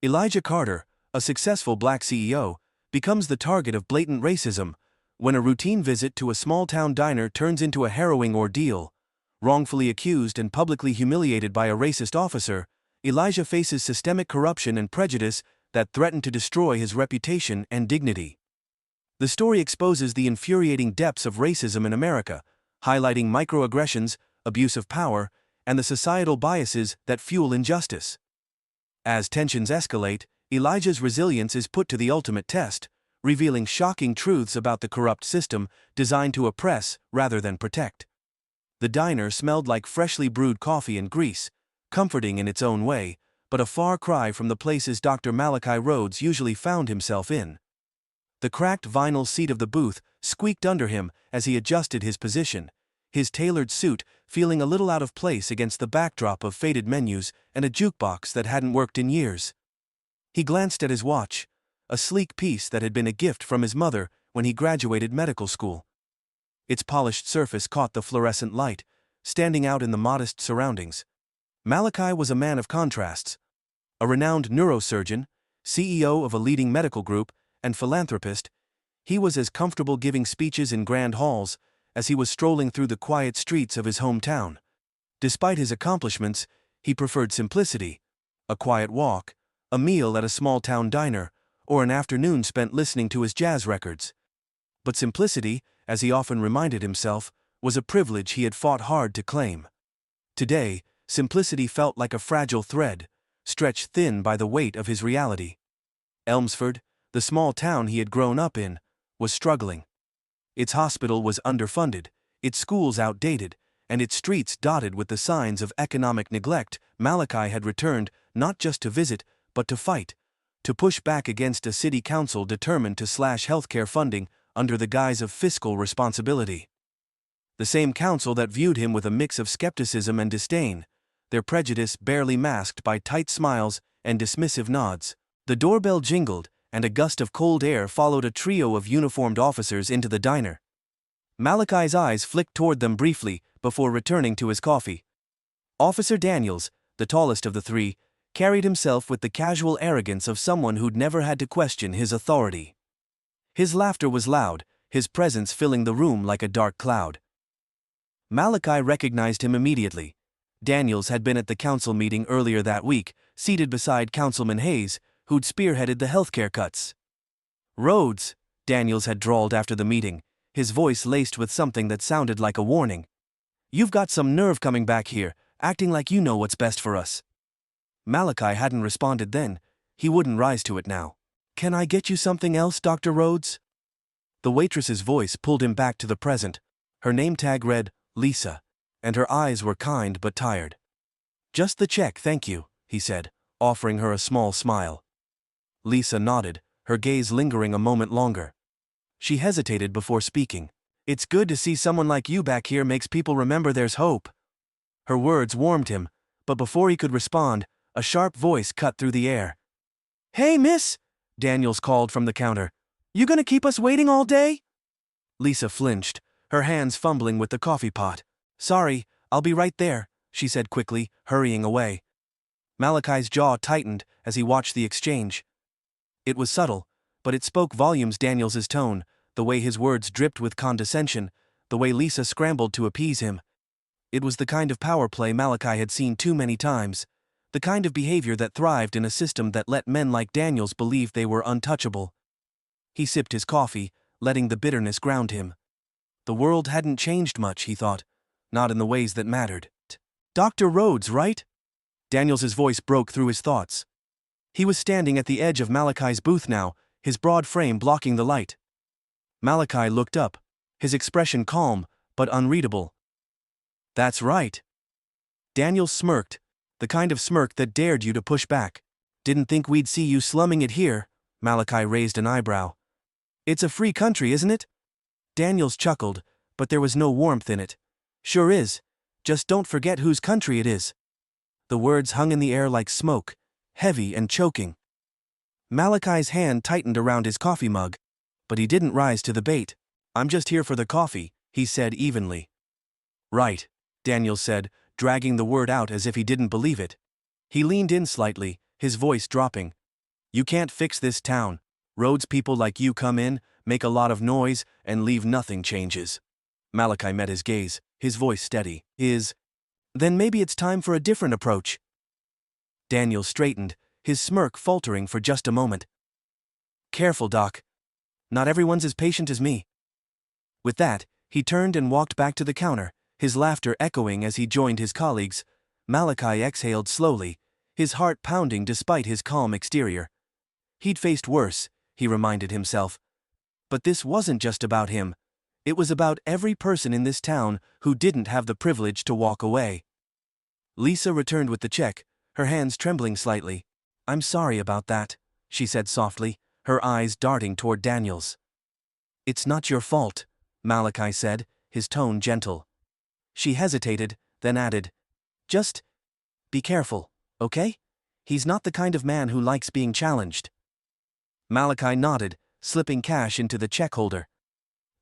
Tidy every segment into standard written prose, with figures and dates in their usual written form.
Elijah Carter, a successful black CEO, becomes the target of blatant racism when a routine visit to a small-town diner turns into a harrowing ordeal. Wrongfully accused and publicly humiliated by a racist officer, Elijah faces systemic corruption and prejudice that threaten to destroy his reputation and dignity. The story exposes the infuriating depths of racism in America, highlighting microaggressions, abuse of power, and the societal biases that fuel injustice. As tensions escalate, Elijah's resilience is put to the ultimate test, revealing shocking truths about the corrupt system designed to oppress rather than protect. The diner smelled like freshly brewed coffee and grease, comforting in its own way, but a far cry from the places Dr. Malachi Rhodes usually found himself in. The cracked vinyl seat of the booth squeaked under him as he adjusted his position, his tailored suit feeling a little out of place against the backdrop of faded menus and a jukebox that hadn't worked in years. He glanced at his watch, a sleek piece that had been a gift from his mother when he graduated medical school. Its polished surface caught the fluorescent light, standing out in the modest surroundings. Malachi was a man of contrasts. A renowned neurosurgeon, CEO of a leading medical group, and philanthropist, he was as comfortable giving speeches in grand halls as he was strolling through the quiet streets of his hometown. Despite his accomplishments, he preferred simplicity: a quiet walk, a meal at a small-town diner, or an afternoon spent listening to his jazz records. But simplicity, as he often reminded himself, was a privilege he had fought hard to claim. Today, simplicity felt like a fragile thread, stretched thin by the weight of his reality. Elmsford, the small town he had grown up in, was struggling. Its hospital was underfunded, its schools outdated, and its streets dotted with the signs of economic neglect. Malachi had returned not just to visit, but to fight, to push back against a city council determined to slash healthcare funding under the guise of fiscal responsibility. The same council that viewed him with a mix of skepticism and disdain, their prejudice barely masked by tight smiles and dismissive nods. The doorbell jingled, and a gust of cold air followed a trio of uniformed officers into the diner. Malachi's eyes flicked toward them briefly before returning to his coffee. Officer Daniels, the tallest of the three, carried himself with the casual arrogance of someone who'd never had to question his authority. His laughter was loud, his presence filling the room like a dark cloud. Malachi recognized him immediately. Daniels had been at the council meeting earlier that week, seated beside Councilman Hayes, who'd spearheaded the healthcare cuts. "Rhodes," Daniels had drawled after the meeting, his voice laced with something that sounded like a warning. "You've got some nerve coming back here, acting like you know what's best for us." Malachi hadn't responded then. He wouldn't rise to it now. "Can I get you something else, Dr. Rhodes?" The waitress's voice pulled him back to the present. Her name tag read, Lisa, and her eyes were kind but tired. "Just the check, thank you," he said, offering her a small smile. Lisa nodded, her gaze lingering a moment longer. She hesitated before speaking. "It's good to see someone like you back here. Makes people remember there's hope." Her words warmed him, but before he could respond, a sharp voice cut through the air. "Hey, miss," Daniels called from the counter. "You gonna keep us waiting all day?" Lisa flinched, her hands fumbling with the coffee pot. "Sorry, I'll be right there," she said quickly, hurrying away. Malachi's jaw tightened as he watched the exchange. It was subtle, but it spoke volumes. Daniels's tone, the way his words dripped with condescension, the way Lisa scrambled to appease him. It was the kind of power play Malachi had seen too many times, the kind of behavior that thrived in a system that let men like Daniels believe they were untouchable. He sipped his coffee, letting the bitterness ground him. The world hadn't changed much, he thought, not in the ways that mattered. "Dr. Rhodes, right?" Daniels's voice broke through his thoughts. He was standing at the edge of Malachi's booth now, his broad frame blocking the light. Malachi looked up, his expression calm but unreadable. "That's right." Daniels smirked, the kind of smirk that dared you to push back. "Didn't think we'd see you slumming it here." Malachi raised an eyebrow. "It's a free country, isn't it?" Daniels chuckled, but there was no warmth in it. "Sure is. Just don't forget whose country it is." The words hung in the air like smoke, heavy and choking. Malachi's hand tightened around his coffee mug, but he didn't rise to the bait. "I'm just here for the coffee," he said evenly. "Right," Daniels said, dragging the word out as if he didn't believe it. He leaned in slightly, his voice dropping. You can't fix this town. Roads people like you come in, make a lot of noise, and leave nothing changes. Malachi met his gaze, his voice steady. Then maybe it's time for a different approach. Daniel straightened, his smirk faltering for just a moment. Careful, Doc. Not everyone's as patient as me. With that, he turned and walked back to the counter, his laughter echoing as he joined his colleagues. Malachi exhaled slowly, his heart pounding despite his calm exterior. He'd faced worse, he reminded himself. But this wasn't just about him. It was about every person in this town who didn't have the privilege to walk away. Lisa returned with the check, her hands trembling slightly. I'm sorry about that, she said softly, her eyes darting toward Daniel's. It's not your fault, Malachi said, his tone gentle. She hesitated, then added, just be careful, okay? He's not the kind of man who likes being challenged. Malachi nodded, slipping cash into the check holder.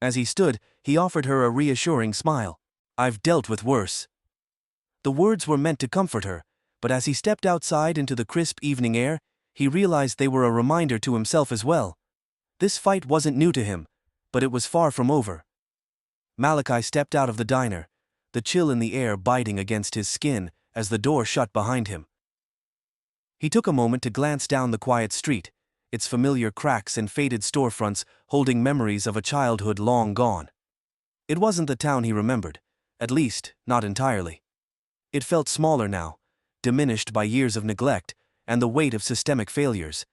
As he stood, he offered her a reassuring smile. I've dealt with worse. The words were meant to comfort her, but as he stepped outside into the crisp evening air, he realized they were a reminder to himself as well. This fight wasn't new to him, but it was far from over. Malachi stepped out of the diner, the chill in the air biting against his skin as the door shut behind him. He took a moment to glance down the quiet street, its familiar cracks and faded storefronts holding memories of a childhood long gone. It wasn't the town he remembered, at least, not entirely. It felt smaller now, diminished by years of neglect and the weight of systemic failures.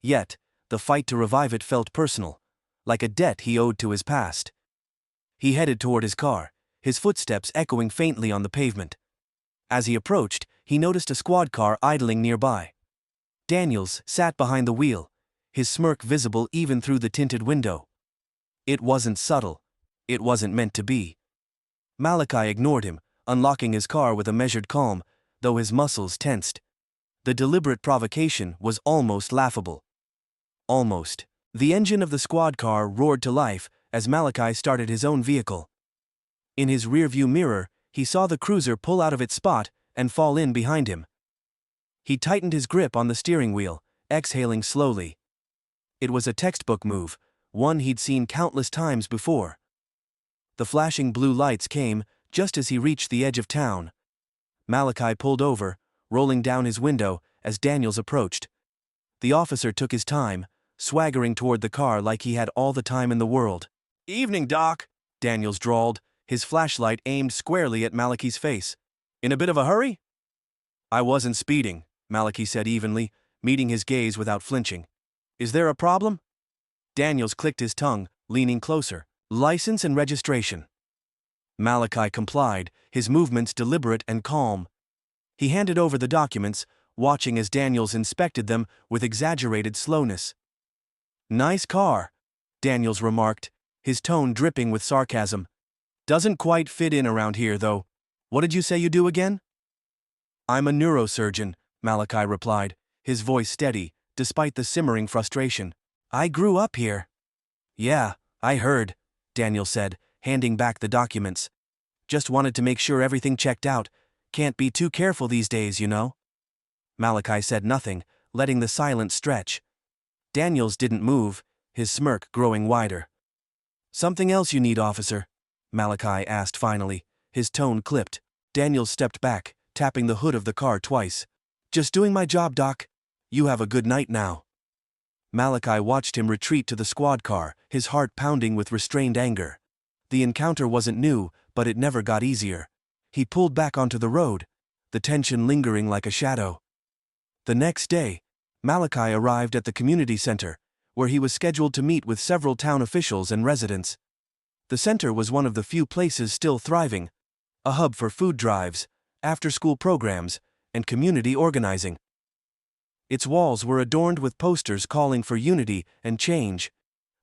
Yet, the fight to revive it felt personal, like a debt he owed to his past. He headed toward his car, his footsteps echoing faintly on the pavement. As he approached, he noticed a squad car idling nearby. Daniels sat behind the wheel, his smirk visible even through the tinted window. It wasn't subtle. It wasn't meant to be. Malachi ignored him, unlocking his car with a measured calm, though his muscles tensed. The deliberate provocation was almost laughable. Almost. The engine of the squad car roared to life as Malachi started his own vehicle. In his rearview mirror, he saw the cruiser pull out of its spot and fall in behind him. He tightened his grip on the steering wheel, exhaling slowly. It was a textbook move, one he'd seen countless times before. The flashing blue lights came just as he reached the edge of town. Malachi pulled over, rolling down his window as Daniels approached. The officer took his time, swaggering toward the car like he had all the time in the world. "Evening, Doc," Daniels drawled, his flashlight aimed squarely at Malachi's face. "In a bit of a hurry?" "I wasn't speeding," Malachi said evenly, meeting his gaze without flinching. "Is there a problem?" Daniels clicked his tongue, leaning closer. "License and registration." Malachi complied, his movements deliberate and calm. He handed over the documents, watching as Daniels inspected them with exaggerated slowness. "Nice car," Daniels remarked, his tone dripping with sarcasm. "Doesn't quite fit in around here, though. What did you say you do again?" "I'm a neurosurgeon," Malachi replied, his voice steady, despite the simmering frustration. "I grew up here." "Yeah, I heard," Daniel said, handing back the documents. "Just wanted to make sure everything checked out. Can't be too careful these days, you know." Malachi said nothing, letting the silence stretch. Daniels didn't move, his smirk growing wider. "Something else you need, officer?" Malachi asked finally, his tone clipped. Daniels stepped back, tapping the hood of the car twice. "Just doing my job, Doc. You have a good night now." Malachi watched him retreat to the squad car, his heart pounding with restrained anger. The encounter wasn't new, but it never got easier. He pulled back onto the road, the tension lingering like a shadow. The next day, Malachi arrived at the community center, where he was scheduled to meet with several town officials and residents. The center was one of the few places still thriving, a hub for food drives, after-school programs, and community organizing. Its walls were adorned with posters calling for unity and change,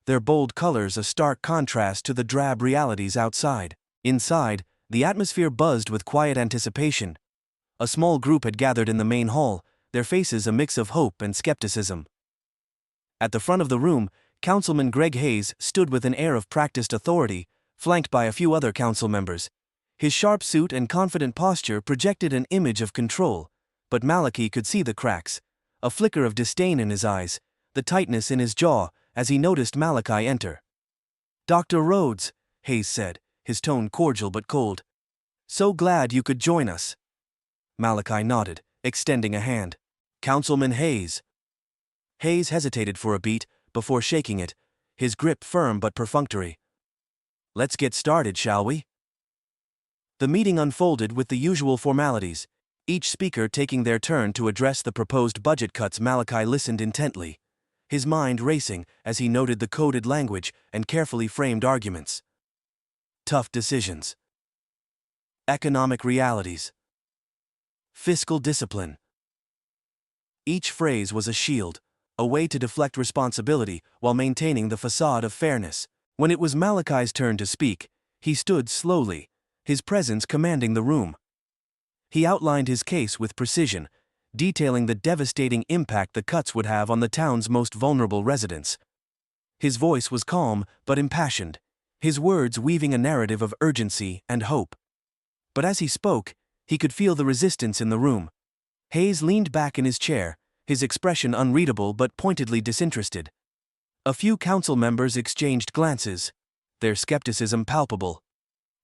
their bold colors a stark contrast to the drab realities outside. Inside, the atmosphere buzzed with quiet anticipation. A small group had gathered in the main hall, their faces a mix of hope and skepticism. At the front of the room, Councilman Greg Hayes stood with an air of practiced authority, flanked by a few other council members. His sharp suit and confident posture projected an image of control, but Malachi could see the cracks, a flicker of disdain in his eyes, the tightness in his jaw as he noticed Malachi enter. "Dr. Rhodes," Hayes said, his tone cordial but cold. "So glad you could join us." Malachi nodded, extending a hand. "Councilman Hayes." Hayes hesitated for a beat before shaking it, his grip firm but perfunctory. "Let's get started, shall we?" The meeting unfolded with the usual formalities, each speaker taking their turn to address the proposed budget cuts. Malachi listened intently, his mind racing as he noted the coded language and carefully framed arguments. Tough decisions. Economic realities. Fiscal discipline. Each phrase was a shield, a way to deflect responsibility while maintaining the facade of fairness. When it was Malachi's turn to speak, he stood slowly, his presence commanding the room. He outlined his case with precision, detailing the devastating impact the cuts would have on the town's most vulnerable residents. His voice was calm but impassioned, his words weaving a narrative of urgency and hope. But as he spoke, he could feel the resistance in the room. Hayes leaned back in his chair, his expression unreadable but pointedly disinterested. A few council members exchanged glances, their skepticism palpable.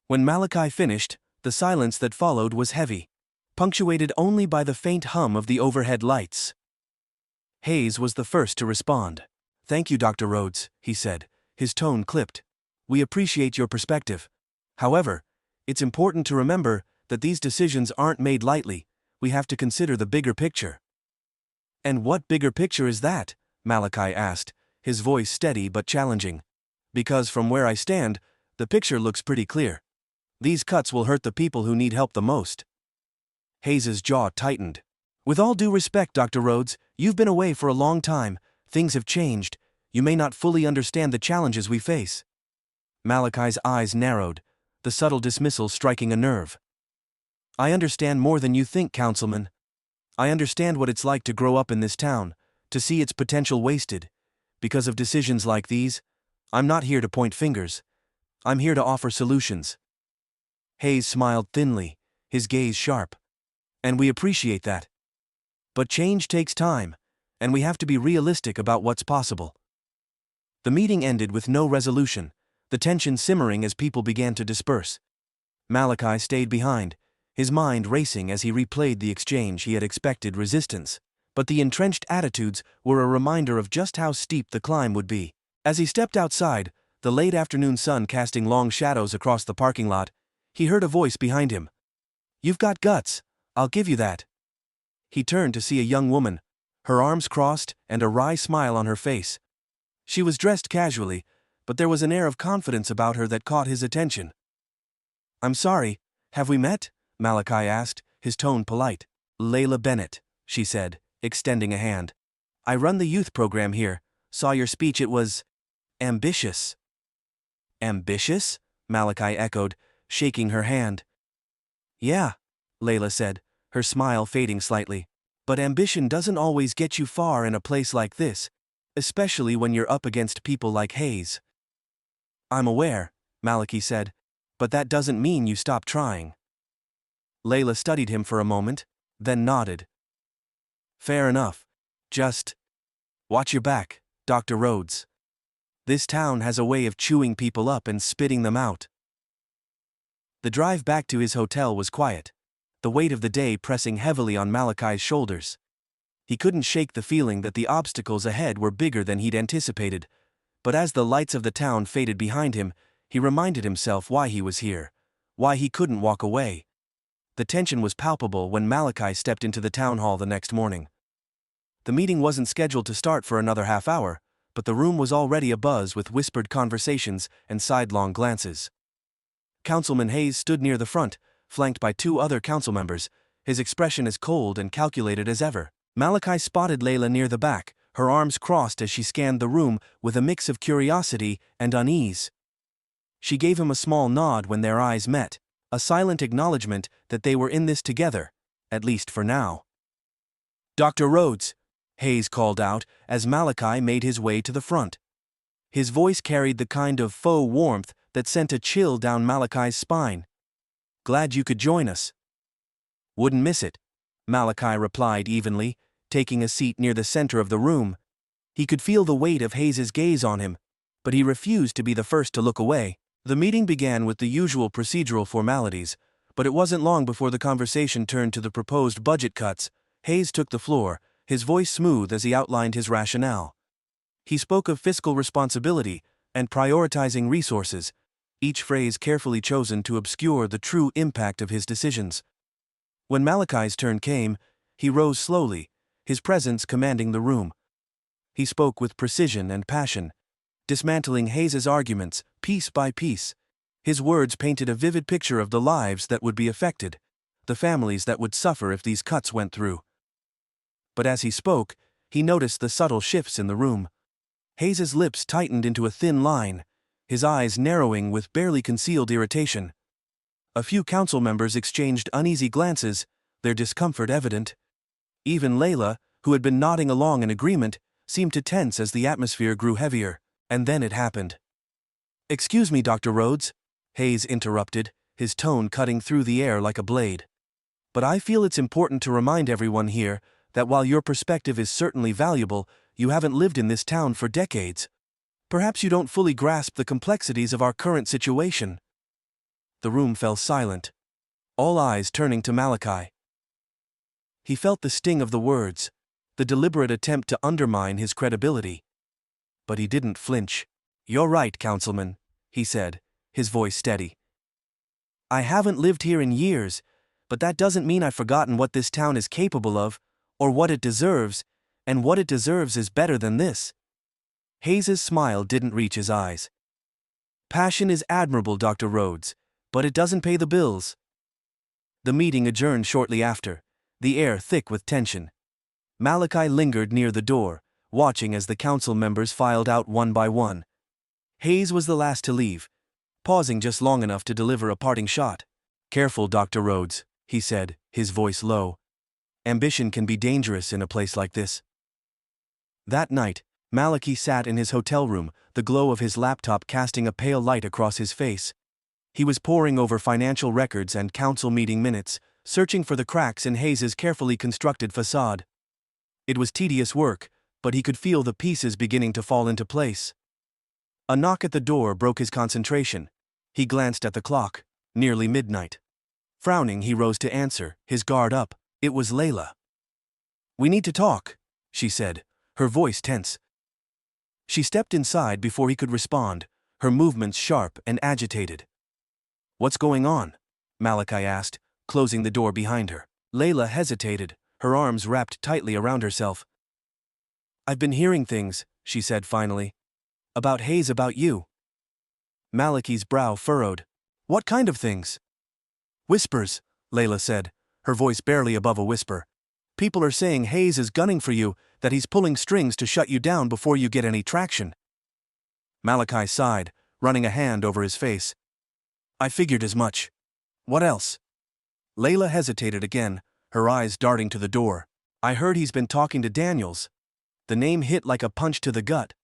When Malachi finished, the silence that followed was heavy, punctuated only by the faint hum of the overhead lights. Hayes was the first to respond. "Thank you, Dr. Rhodes," he said, his tone clipped. "We appreciate your perspective. However, it's important to remember that these decisions aren't made lightly. We have to consider the bigger picture." "And what bigger picture is that?" Malachi asked, his voice steady but challenging. "Because from where I stand, the picture looks pretty clear. These cuts will hurt the people who need help the most." Hayes's jaw tightened. "With all due respect, Dr. Rhodes, you've been away for a long time. Things have changed. You may not fully understand the challenges we face." Malachi's eyes narrowed, the subtle dismissal striking a nerve. "I understand more than you think, Councilman. I understand what it's like to grow up in this town, to see its potential wasted. Because of decisions like these, I'm not here to point fingers. I'm here to offer solutions." Hayes smiled thinly, his gaze sharp. "And we appreciate that. But change takes time, and we have to be realistic about what's possible." The meeting ended with no resolution, the tension simmering as people began to disperse. Malachi stayed behind, his mind racing as he replayed the exchange. He had expected resistance, but the entrenched attitudes were a reminder of just how steep the climb would be. As he stepped outside, the late afternoon sun casting long shadows across the parking lot, he heard a voice behind him. "You've got guts, I'll give you that." He turned to see a young woman, her arms crossed and a wry smile on her face. She was dressed casually, but there was an air of confidence about her that caught his attention. "I'm sorry, have we met?" Malachi asked, his tone polite. "Layla Bennett," she said, extending a hand. "I run the youth program here. Saw your speech. It was ambitious." "Ambitious?" Malachi echoed, shaking her hand. "Yeah," Layla said, her smile fading slightly. "But ambition doesn't always get you far in a place like this, especially when you're up against people like Hayes." "I'm aware," Malachi said, "but that doesn't mean you stop trying." Layla studied him for a moment, then nodded. "Fair enough. Just watch your back, Dr. Rhodes. This town has a way of chewing people up and spitting them out." The drive back to his hotel was quiet, the weight of the day pressing heavily on Malachi's shoulders. He couldn't shake the feeling that the obstacles ahead were bigger than he'd anticipated, but as the lights of the town faded behind him, he reminded himself why he was here, why he couldn't walk away. The tension was palpable when Malachi stepped into the town hall the next morning. The meeting wasn't scheduled to start for another half hour, but the room was already abuzz with whispered conversations and sidelong glances. Councilman Hayes stood near the front, flanked by two other council members, his expression as cold and calculated as ever. Malachi spotted Layla near the back, her arms crossed as she scanned the room with a mix of curiosity and unease. She gave him a small nod when their eyes met, a silent acknowledgement that they were in this together, at least for now. "Dr. Rhodes," Hayes called out as Malachi made his way to the front. His voice carried the kind of faux warmth that sent a chill down Malachi's spine. "Glad you could join us." "Wouldn't miss it," Malachi replied evenly, taking a seat near the center of the room. He could feel the weight of Hayes's gaze on him, but he refused to be the first to look away. The meeting began with the usual procedural formalities, but it wasn't long before the conversation turned to the proposed budget cuts. Hayes took the floor, his voice smooth as he outlined his rationale. He spoke of fiscal responsibility and prioritizing resources, each phrase carefully chosen to obscure the true impact of his decisions. When Malachi's turn came, he rose slowly, his presence commanding the room. He spoke with precision and passion, dismantling Hayes's arguments piece by piece. His words painted a vivid picture of the lives that would be affected, the families that would suffer if these cuts went through. But as he spoke, he noticed the subtle shifts in the room. Hayes's lips tightened into a thin line, his eyes narrowing with barely concealed irritation. A few council members exchanged uneasy glances, their discomfort evident. Even Layla, who had been nodding along in agreement, seemed to tense as the atmosphere grew heavier, and then it happened. "Excuse me, Dr. Rhodes," Hayes interrupted, his tone cutting through the air like a blade. "But I feel it's important to remind everyone here that while your perspective is certainly valuable, you haven't lived in this town for decades. Perhaps you don't fully grasp the complexities of our current situation." The room fell silent, all eyes turning to Malachi. He felt the sting of the words, the deliberate attempt to undermine his credibility. But he didn't flinch. "You're right, Councilman," he said, his voice steady. "I haven't lived here in years, but that doesn't mean I've forgotten what this town is capable of, or what it deserves, and what it deserves is better than this." Hayes's smile didn't reach his eyes. "Passion is admirable, Dr. Rhodes, but it doesn't pay the bills." The meeting adjourned shortly after, the air thick with tension. Malachi lingered near the door, watching as the council members filed out one by one. Hayes was the last to leave, pausing just long enough to deliver a parting shot. "Careful, Dr. Rhodes," he said, his voice low. "Ambition can be dangerous in a place like this." That night, Malachi sat in his hotel room, the glow of his laptop casting a pale light across his face. He was poring over financial records and council meeting minutes, searching for the cracks in Hayes's carefully constructed facade. It was tedious work, but he could feel the pieces beginning to fall into place. A knock at the door broke his concentration. He glanced at the clock, nearly midnight. Frowning, he rose to answer, his guard up. It was Layla. "We need to talk," she said, her voice tense. She stepped inside before he could respond, her movements sharp and agitated. "What's going on?" Malachi asked, closing the door behind her. Layla hesitated, her arms wrapped tightly around herself. "I've been hearing things," she said finally. "About Hayes, about you." Malachi's brow furrowed. "What kind of things?" "Whispers," Layla said, her voice barely above a whisper. "People are saying Hayes is gunning for you, that he's pulling strings to shut you down before you get any traction." Malachi sighed, running a hand over his face. "I figured as much. What else?" Layla hesitated again, her eyes darting to the door. "I heard he's been talking to Daniels." The name hit like a punch to the gut.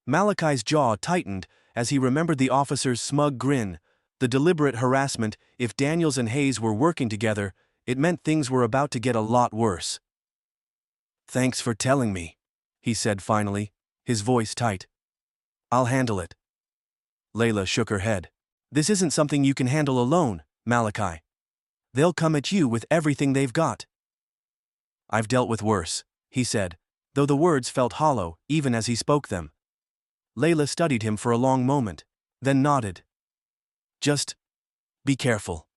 Malachi's jaw tightened as he remembered the officer's smug grin, the deliberate harassment. If Daniels and Hayes were working together, it meant things were about to get a lot worse. "Thanks for telling me," he said finally, his voice tight. "I'll handle it." Layla shook her head. "This isn't something you can handle alone, Malachi. They'll come at you with everything they've got." "I've dealt with worse," he said, though the words felt hollow even as he spoke them. Layla studied him for a long moment, then nodded. "Just be careful."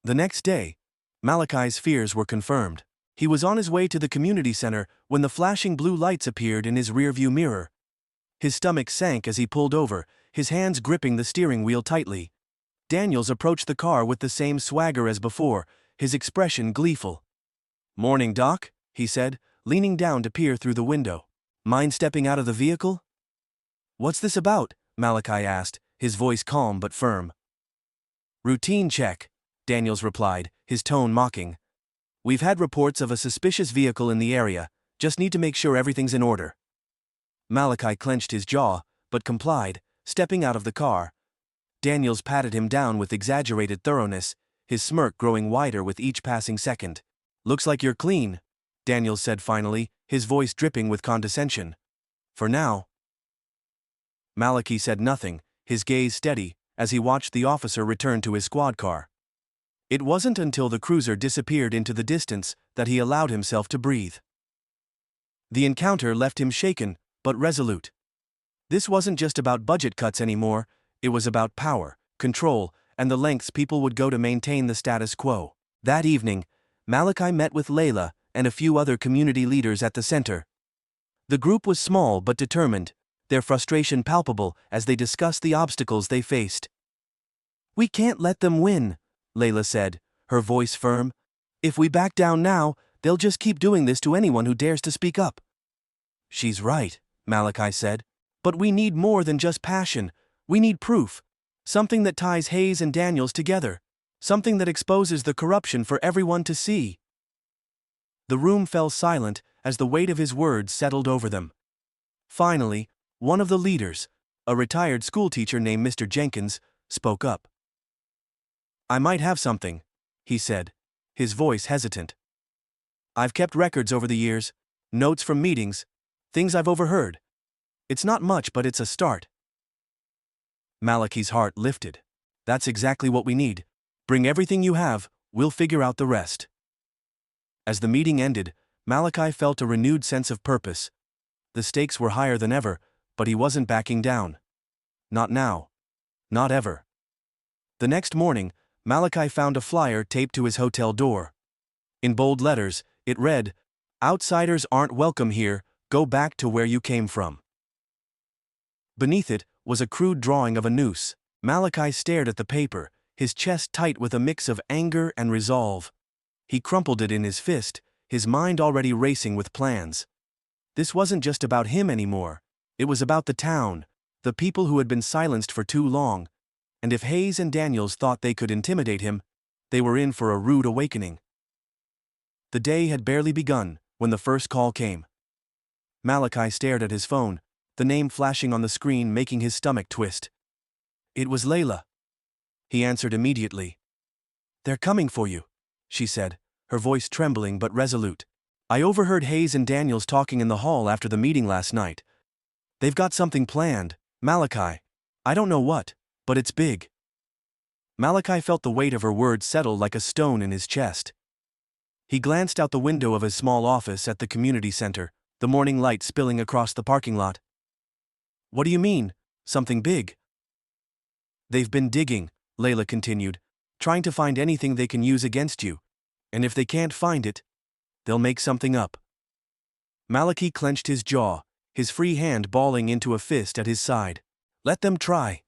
The next day, Malachi's fears were confirmed. He was on his way to the community center when the flashing blue lights appeared in his rearview mirror. His stomach sank as he pulled over, his hands gripping the steering wheel tightly. Daniels approached the car with the same swagger as before, his expression gleeful. "Morning, Doc," he said, leaning down to peer through the window. "Mind stepping out of the vehicle?" "What's this about?" Malachi asked, his voice calm but firm. "Routine check," Daniels replied, his tone mocking. "We've had reports of a suspicious vehicle in the area, just need to make sure everything's in order." Malachi clenched his jaw, but complied, stepping out of the car. Daniels patted him down with exaggerated thoroughness, his smirk growing wider with each passing second. "Looks like you're clean." Daniels said finally, his voice dripping with condescension. For now. Malachi said nothing, his gaze steady, as he watched the officer return to his squad car. It wasn't until the cruiser disappeared into the distance that he allowed himself to breathe. The encounter left him shaken, but resolute. This wasn't just about budget cuts anymore, it was about power, control, and the lengths people would go to maintain the status quo. That evening, Malachi met with Layla and a few other community leaders at the center. The group was small but determined, their frustration palpable as they discussed the obstacles they faced. "We can't let them win," Layla said, her voice firm. "If we back down now, they'll just keep doing this to anyone who dares to speak up." "She's right," Malachi said. "But we need more than just passion. We need proof. Something that ties Hayes and Daniels together. Something that exposes the corruption for everyone to see." The room fell silent as the weight of his words settled over them. Finally, one of the leaders, a retired schoolteacher named Mr. Jenkins, spoke up. "I might have something," he said, his voice hesitant. "I've kept records over the years, notes from meetings, things I've overheard. It's not much, but it's a start." Malachi's heart lifted. "That's exactly what we need. Bring everything you have, we'll figure out the rest." As the meeting ended, Malachi felt a renewed sense of purpose. The stakes were higher than ever, but he wasn't backing down. Not now. Not ever. The next morning, Malachi found a flyer taped to his hotel door. In bold letters, it read, "Outsiders aren't welcome here, go back to where you came from." Beneath it was a crude drawing of a noose. Malachi stared at the paper, his chest tight with a mix of anger and resolve. He crumpled it in his fist, his mind already racing with plans. This wasn't just about him anymore. It was about the town, the people who had been silenced for too long. And if Hayes and Daniels thought they could intimidate him, they were in for a rude awakening. The day had barely begun when the first call came. Malachi stared at his phone, the name flashing on the screen making his stomach twist. It was Layla. He answered immediately. "They're coming for you," she said, her voice trembling but resolute. "I overheard Hayes and Daniels talking in the hall after the meeting last night. They've got something planned, Malachi. I don't know what, but it's big." Malachi felt the weight of her words settle like a stone in his chest. He glanced out the window of his small office at the community center, the morning light spilling across the parking lot. "What do you mean, something big?" "They've been digging," Layla continued, "trying to find anything they can use against you. And if they can't find it, they'll make something up." Malachi clenched his jaw, his free hand balling into a fist at his side. "Let them try."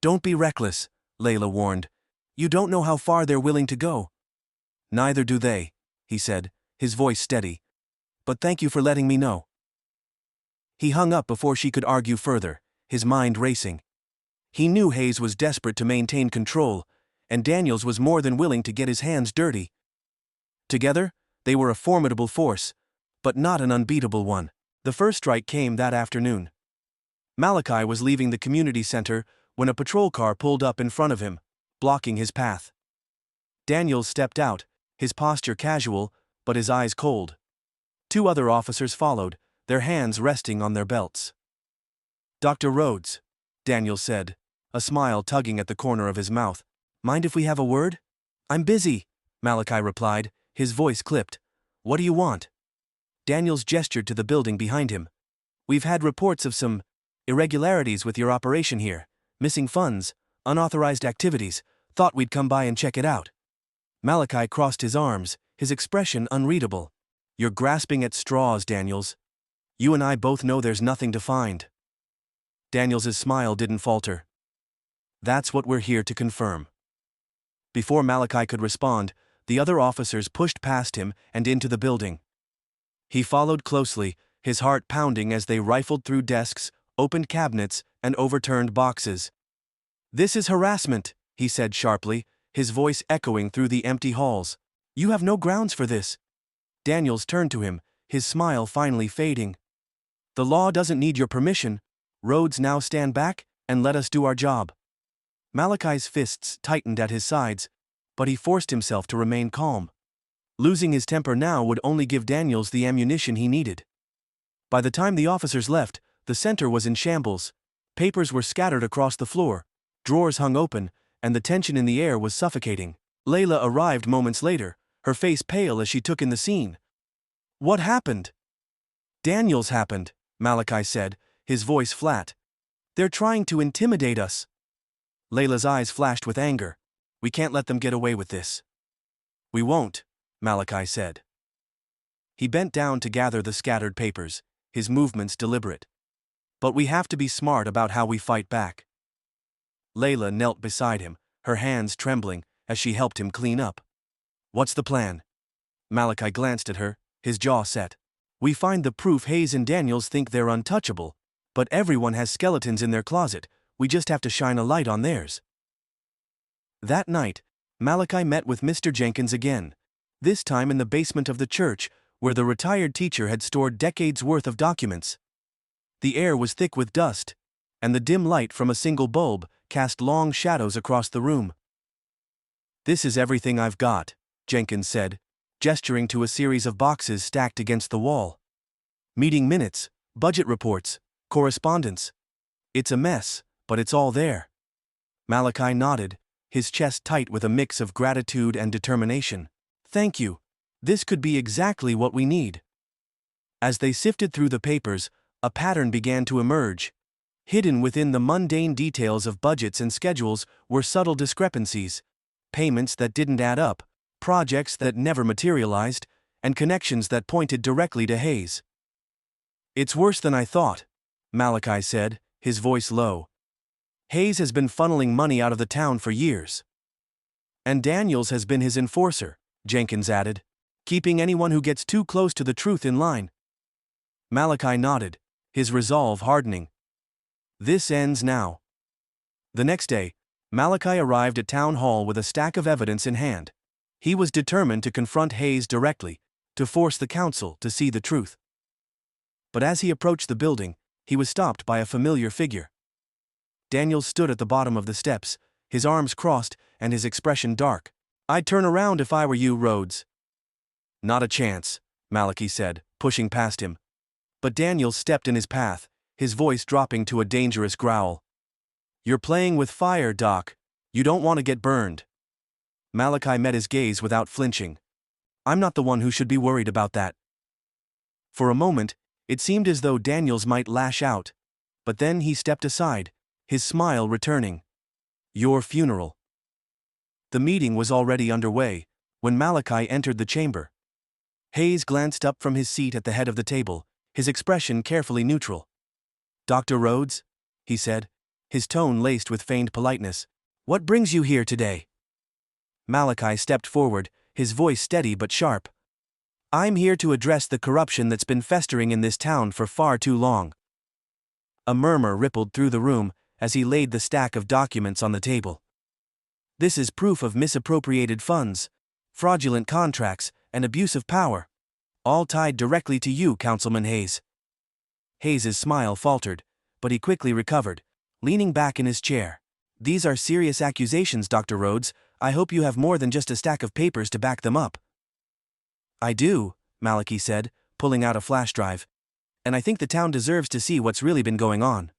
"Don't be reckless," Layla warned. "You don't know how far they're willing to go." "Neither do they," he said, his voice steady. "But thank you for letting me know." He hung up before she could argue further, his mind racing. He knew Hayes was desperate to maintain control, and Daniels was more than willing to get his hands dirty. Together, they were a formidable force, but not an unbeatable one. The first strike came that afternoon. Malachi was leaving the community center when a patrol car pulled up in front of him, blocking his path. Daniels stepped out, his posture casual, but his eyes cold. Two other officers followed, their hands resting on their belts. "Dr. Rhodes," Daniels said, a smile tugging at the corner of his mouth. "Mind if we have a word?" "I'm busy," Malachi replied, his voice clipped. "What do you want?" Daniels gestured to the building behind him. "We've had reports of some irregularities with your operation here, missing funds, unauthorized activities, thought we'd come by and check it out." Malachi crossed his arms, his expression unreadable. "You're grasping at straws, Daniels. You and I both know there's nothing to find." Daniels's smile didn't falter. "That's what we're here to confirm." Before Malachi could respond, the other officers pushed past him and into the building. He followed closely, his heart pounding as they rifled through desks, opened cabinets, and overturned boxes. "This is harassment," he said sharply, his voice echoing through the empty halls. "You have no grounds for this." Daniels turned to him, his smile finally fading. "The law doesn't need your permission. Rhodes, now stand back and let us do our job." Malachi's fists tightened at his sides, but he forced himself to remain calm. Losing his temper now would only give Daniels the ammunition he needed. By the time the officers left, the center was in shambles. Papers were scattered across the floor, drawers hung open, and the tension in the air was suffocating. Layla arrived moments later, her face pale as she took in the scene. "What happened?" "Daniels happened," Malachi said, his voice flat. "They're trying to intimidate us." Layla's eyes flashed with anger. "We can't let them get away with this." "We won't," Malachi said. He bent down to gather the scattered papers, his movements deliberate. "But we have to be smart about how we fight back." Layla knelt beside him, her hands trembling, as she helped him clean up. "What's the plan?" Malachi glanced at her, his jaw set. "We find the proof Hayes and Daniels think they're untouchable, but everyone has skeletons in their closet, we just have to shine a light on theirs." That night, Malachi met with Mr. Jenkins again, this time in the basement of the church, where the retired teacher had stored decades' worth of documents. The air was thick with dust, and the dim light from a single bulb cast long shadows across the room. "This is everything I've got," Jenkins said, gesturing to a series of boxes stacked against the wall. "Meeting minutes, budget reports, correspondence. It's a mess, but it's all there." Malachi nodded, his chest tight with a mix of gratitude and determination. "Thank you. This could be exactly what we need." As they sifted through the papers, a pattern began to emerge. Hidden within the mundane details of budgets and schedules were subtle discrepancies, payments that didn't add up, projects that never materialized, and connections that pointed directly to Hayes. "It's worse than I thought," Malachi said, his voice low. "Hayes has been funneling money out of the town for years. And Daniels has been his enforcer," Jenkins added, "keeping anyone who gets too close to the truth in line." Malachi nodded, his resolve hardening. "This ends now." The next day, Malachi arrived at town hall with a stack of evidence in hand. He was determined to confront Hayes directly, to force the council to see the truth. But as he approached the building, he was stopped by a familiar figure. Daniels stood at the bottom of the steps, his arms crossed and his expression dark. "I'd turn around if I were you, Rhodes." "Not a chance," Malachi said, pushing past him. But Daniels stepped in his path, his voice dropping to a dangerous growl. "You're playing with fire, Doc. You don't want to get burned." Malachi met his gaze without flinching. "I'm not the one who should be worried about that." For a moment, it seemed as though Daniels might lash out, but then he stepped aside, his smile returning. "Your funeral." The meeting was already underway when Malachi entered the chamber. Hayes glanced up from his seat at the head of the table, his expression carefully neutral. "Dr. Rhodes," he said, his tone laced with feigned politeness, "what brings you here today?" Malachi stepped forward, his voice steady but sharp. "I'm here to address the corruption that's been festering in this town for far too long." A murmur rippled through the room as he laid the stack of documents on the table. "This is proof of misappropriated funds, fraudulent contracts, and abuse of power. All tied directly to you, Councilman Hayes." Hayes's smile faltered, but he quickly recovered, leaning back in his chair. "These are serious accusations, Dr. Rhodes. I hope you have more than just a stack of papers to back them up." "I do," Malachi said, pulling out a flash drive. "And I think the town deserves to see what's really been going on."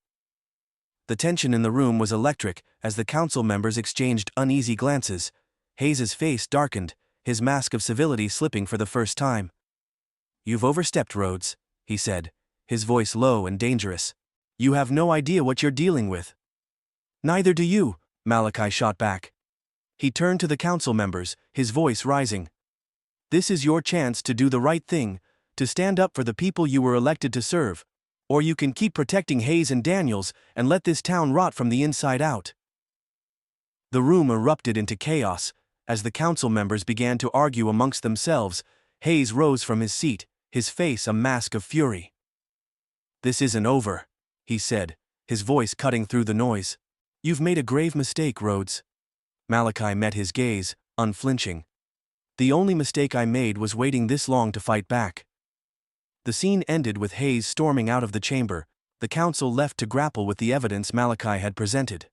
The tension in the room was electric as the council members exchanged uneasy glances. Hayes's face darkened, his mask of civility slipping for the first time. "You've overstepped, Rhodes," he said, his voice low and dangerous. "You have no idea what you're dealing with." "Neither do you," Malachi shot back. He turned to the council members, his voice rising. "This is your chance to do the right thing, to stand up for the people you were elected to serve, or you can keep protecting Hayes and Daniels and let this town rot from the inside out." The room erupted into chaos. As the council members began to argue amongst themselves, Hayes rose from his seat, his face a mask of fury. "This isn't over," he said, his voice cutting through the noise. "You've made a grave mistake, Rhodes." Malachi met his gaze, unflinching. "The only mistake I made was waiting this long to fight back." The scene ended with Hayes storming out of the chamber, the council left to grapple with the evidence Malachi had presented.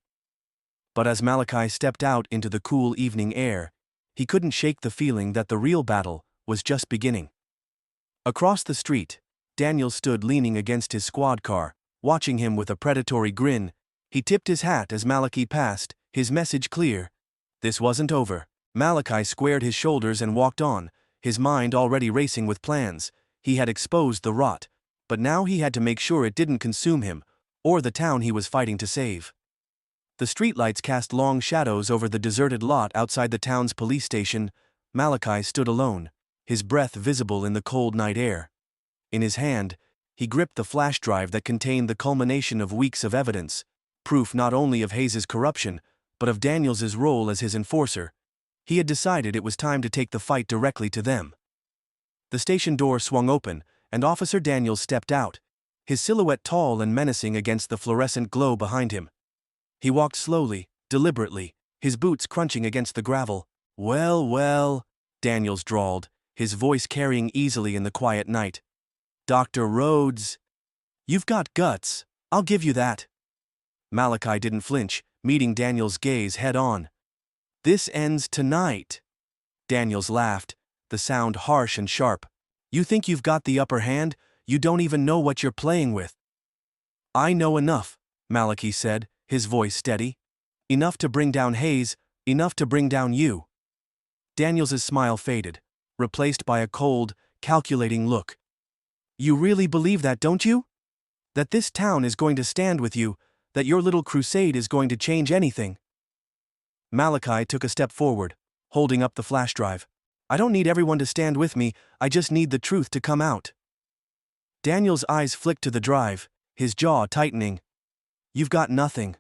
But as Malachi stepped out into the cool evening air, he couldn't shake the feeling that the real battle was just beginning. Across the street, Daniel stood leaning against his squad car, watching him with a predatory grin. He tipped his hat as Malachi passed, his message clear. This wasn't over. Malachi squared his shoulders and walked on, his mind already racing with plans. He had exposed the rot, but now he had to make sure it didn't consume him, or the town he was fighting to save. The streetlights cast long shadows over the deserted lot outside the town's police station. Malachi stood alone, his breath visible in the cold night air. In his hand, he gripped the flash drive that contained the culmination of weeks of evidence, proof not only of Hayes' corruption, but of Daniels' role as his enforcer. He had decided it was time to take the fight directly to them. The station door swung open, and Officer Daniels stepped out, his silhouette tall and menacing against the fluorescent glow behind him. He walked slowly, deliberately, his boots crunching against the gravel. "Well, well," Daniels drawled, his voice carrying easily in the quiet night. "Dr. Rhodes, you've got guts, I'll give you that." Malachi didn't flinch, meeting Daniels' gaze head-on. "This ends tonight." Daniels laughed, the sound harsh and sharp. "You think you've got the upper hand? You don't even know what you're playing with." "I know enough," Malachi said, his voice steady. "Enough to bring down Hayes, enough to bring down you." Daniels' smile faded, replaced by a cold, calculating look. "You really believe that, don't you? That this town is going to stand with you, that your little crusade is going to change anything?" Malachi took a step forward, holding up the flash drive. "I don't need everyone to stand with me, I just need the truth to come out." Daniel's eyes flicked to the drive, his jaw tightening. "You've got nothing."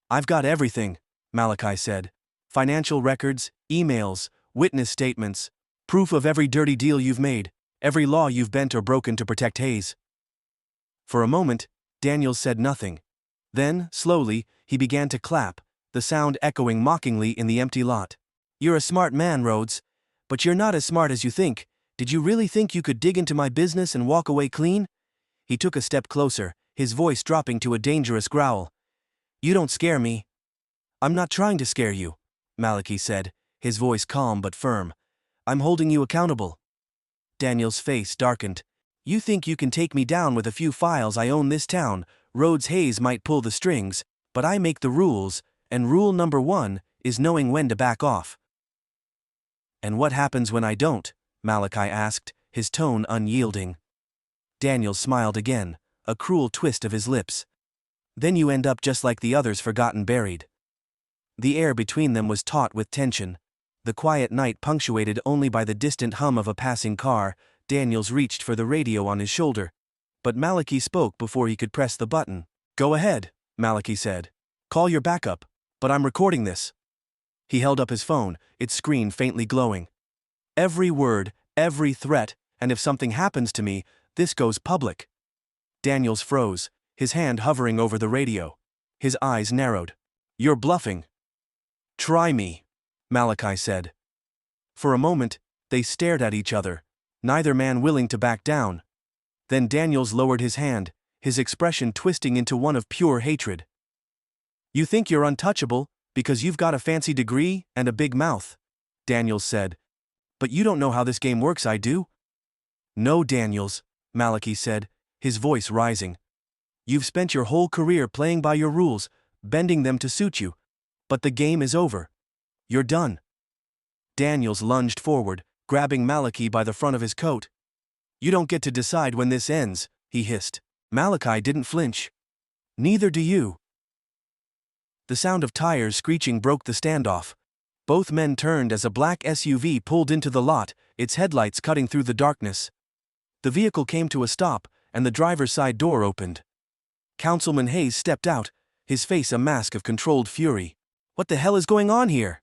"I've got everything," Malachi said. "Financial records, emails, witness statements, proof of every dirty deal you've made, every law you've bent or broken to protect Hayes." For a moment, Daniels said nothing. Then, slowly, he began to clap, the sound echoing mockingly in the empty lot. "You're a smart man, Rhodes. But you're not as smart as you think. Did you really think you could dig into my business and walk away clean?" He took a step closer, his voice dropping to a dangerous growl. "You don't scare me." "I'm not trying to scare you," Malachi said, his voice calm but firm. "I'm holding you accountable." Daniel's face darkened. "You think you can take me down with a few files? I own this town. Rhodes Hayes might pull the strings, but I make the rules, and rule number 1 is knowing when to back off." "And what happens when I don't?" Malachi asked, his tone unyielding. Daniels smiled again, a cruel twist of his lips. "Then you end up just like the others, forgotten, buried." The air between them was taut with tension, the quiet night punctuated only by the distant hum of a passing car. Daniels reached for the radio on his shoulder, but Malachi spoke before he could press the button. "Go ahead," Malachi said. "Call your backup, but I'm recording this." He held up his phone, its screen faintly glowing. "Every word, every threat, and if something happens to me, this goes public." Daniels froze, his hand hovering over the radio. His eyes narrowed. "You're bluffing." "Try me," Malachi said. For a moment, they stared at each other, neither man willing to back down. Then Daniels lowered his hand, his expression twisting into one of pure hatred. "You think you're untouchable, because you've got a fancy degree and a big mouth," Daniels said. "But you don't know how this game works, I do." "No, Daniels," Malachi said, his voice rising. "You've spent your whole career playing by your rules, bending them to suit you. But the game is over. You're done." Daniels lunged forward, grabbing Malachi by the front of his coat. "You don't get to decide when this ends," he hissed. Malachi didn't flinch. "Neither do you." The sound of tires screeching broke the standoff. Both men turned as a black SUV pulled into the lot, its headlights cutting through the darkness. The vehicle came to a stop, and the driver's side door opened. Councilman Hayes stepped out, his face a mask of controlled fury. "What the hell is going on here?"